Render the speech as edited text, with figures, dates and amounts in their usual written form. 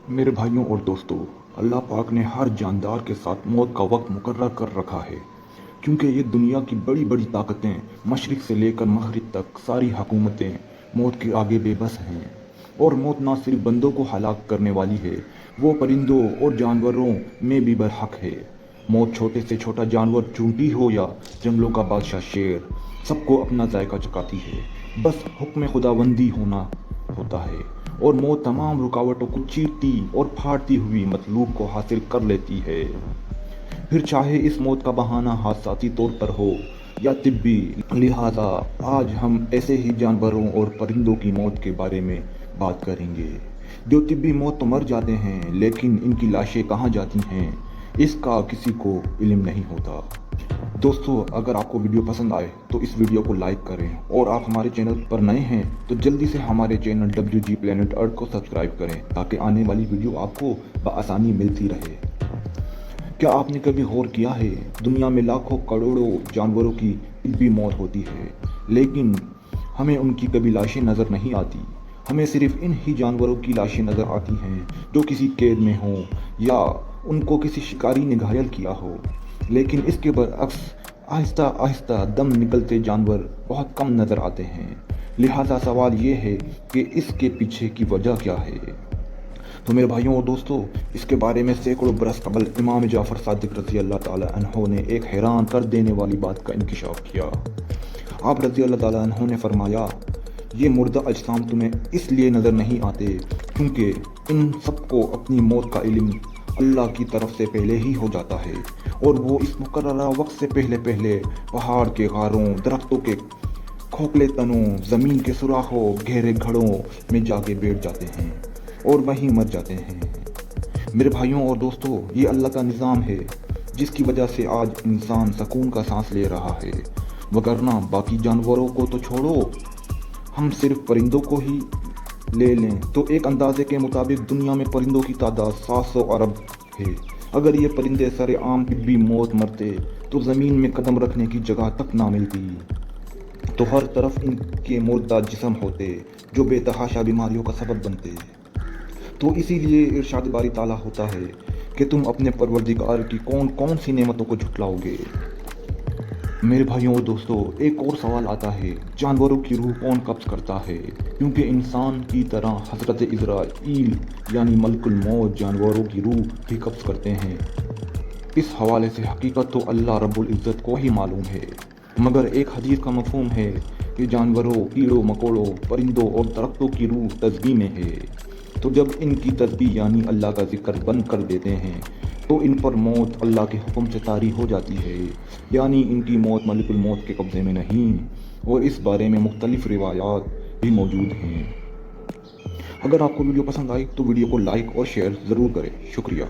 मेरे भाइयों और दोस्तों, अल्लाह पाक ने हर जानदार के साथ मौत का वक्त मुकर्रर कर रखा है, क्योंकि ये दुनिया की बड़ी बड़ी ताकतें मशरिक से लेकर मगरिब तक सारी हुकूमतें मौत के आगे बेबस हैं। और मौत ना सिर्फ बंदों को हलाक करने वाली है, वो परिंदों और जानवरों में भी बरहक है। मौत छोटे से छोटा जानवर चूंटी हो या जंगलों का बादशाह शेर, सबको अपना जायका चखाती है। बस हुक्म खुदाबंदी होना होता है और मौत तमाम रुकावटों को चीरती और फाड़ती हुई मतलूब को हासिल कर लेती है। फिर चाहे इस मौत का बहाना हादसाती तौर पर हो या तिब्बी, लिहाजा आज हम ऐसे ही जानवरों और परिंदों की मौत के बारे में बात करेंगे जो तिब्बी मौत तो मर जाते हैं, लेकिन इनकी लाशें कहाँ जाती हैं इसका किसी को इल्म नहीं होता। दोस्तों, अगर आपको वीडियो पसंद आए तो इस वीडियो को लाइक करें, और आप हमारे चैनल पर नए हैं तो जल्दी से हमारे चैनल WG प्लेनेट अर्थ को सब्सक्राइब करें ताकि आने वाली वीडियो आपको बआसानी मिलती रहे। क्या आपने कभी गौर किया है, दुनिया में लाखों करोड़ों जानवरों की तिब्बी मौत होती है, लेकिन हमें उनकी कभी लाशें नज़र नहीं आती। हमें सिर्फ इन ही जानवरों की लाशें नज़र आती हैं जो किसी कैद में हों या उनको किसी शिकारी ने घायल किया हो। लेकिन इसके बरअक्स आहिस्ता आहिस्ता दम निकलते जानवर बहुत कम नज़र आते हैं। लिहाजा सवाल ये है कि इसके पीछे की वजह क्या है। तो मेरे भाइयों और दोस्तों, इसके बारे में सैकड़ों बरस कबल इमाम जाफ़र सादिक रज़ी अल्लाह ताला अन्हो ने एक हैरान कर देने वाली बात का इंकिशाफ किया। आप रज़ी अल्लाह ताला अन्हो ने फरमाया, ये मुर्दा अजसाम तुम्हें इसलिए नज़र नहीं आते क्योंकि इन सबको अपनी मौत का इल्म अल्लाह की तरफ से पहले ही हो जाता है, और वो इस मुकर्ररा वक्त से पहले पहले पहाड़ के गारों, दरख्तों के खोखले तनों, ज़मीन के सुराखों, गहरे घड़ों में जाके बैठ जाते हैं और वहीं मर जाते हैं। मेरे भाइयों और दोस्तों, ये अल्लाह का निज़ाम है जिसकी वजह से आज इंसान सुकून का सांस ले रहा है, वगरना बाकी जानवरों को तो छोड़ो, हम सिर्फ परिंदों को ही ले लें तो एक अंदाजे के मुताबिक दुनिया में परिंदों की तादाद 700 अरब है। अगर ये परिंदे सरेआम तिब्बी मौत मरते तो ज़मीन में कदम रखने की जगह तक ना मिलती, तो हर तरफ इनके मुर्दा जिस्म होते जो बेतहाशा बीमारियों का सबब बनते। तो इसीलिए इरशाद बारी ताला होता है कि तुम अपने परवरदिगार की कौन कौन सी नेमतों को झुटलाओगे। मेरे भाइयों और दोस्तों, एक और सवाल आता है, जानवरों की रूह कौन कब्ज़ करता है? क्योंकि इंसान की तरह हज़रत इज़राइल यानी मलकुल मौत जानवरों की रूह भी कब्ज़ करते हैं। इस हवाले से हकीकत तो अल्लाह रब्बुल इज़्ज़त को ही मालूम है, मगर एक हदीस का मफ़हूम है कि जानवरों, कीड़ों मकोड़ों, परिंदों और दरख्तों की रूह तस्बीह में है। तो जब इनकी तस्बीह यानी अल्लाह का जिक्र बंद कर देते हैं तो इन पर मौत अल्लाह के हुक्म से तारी हो जाती है, यानी इनकी मौत मलिकुल मौत के कब्ज़े में नहीं। और इस बारे में मुख्तलिफ रिवायात भी मौजूद हैं। अगर आपको वीडियो पसंद आई तो वीडियो को लाइक और शेयर ज़रूर करें। शुक्रिया।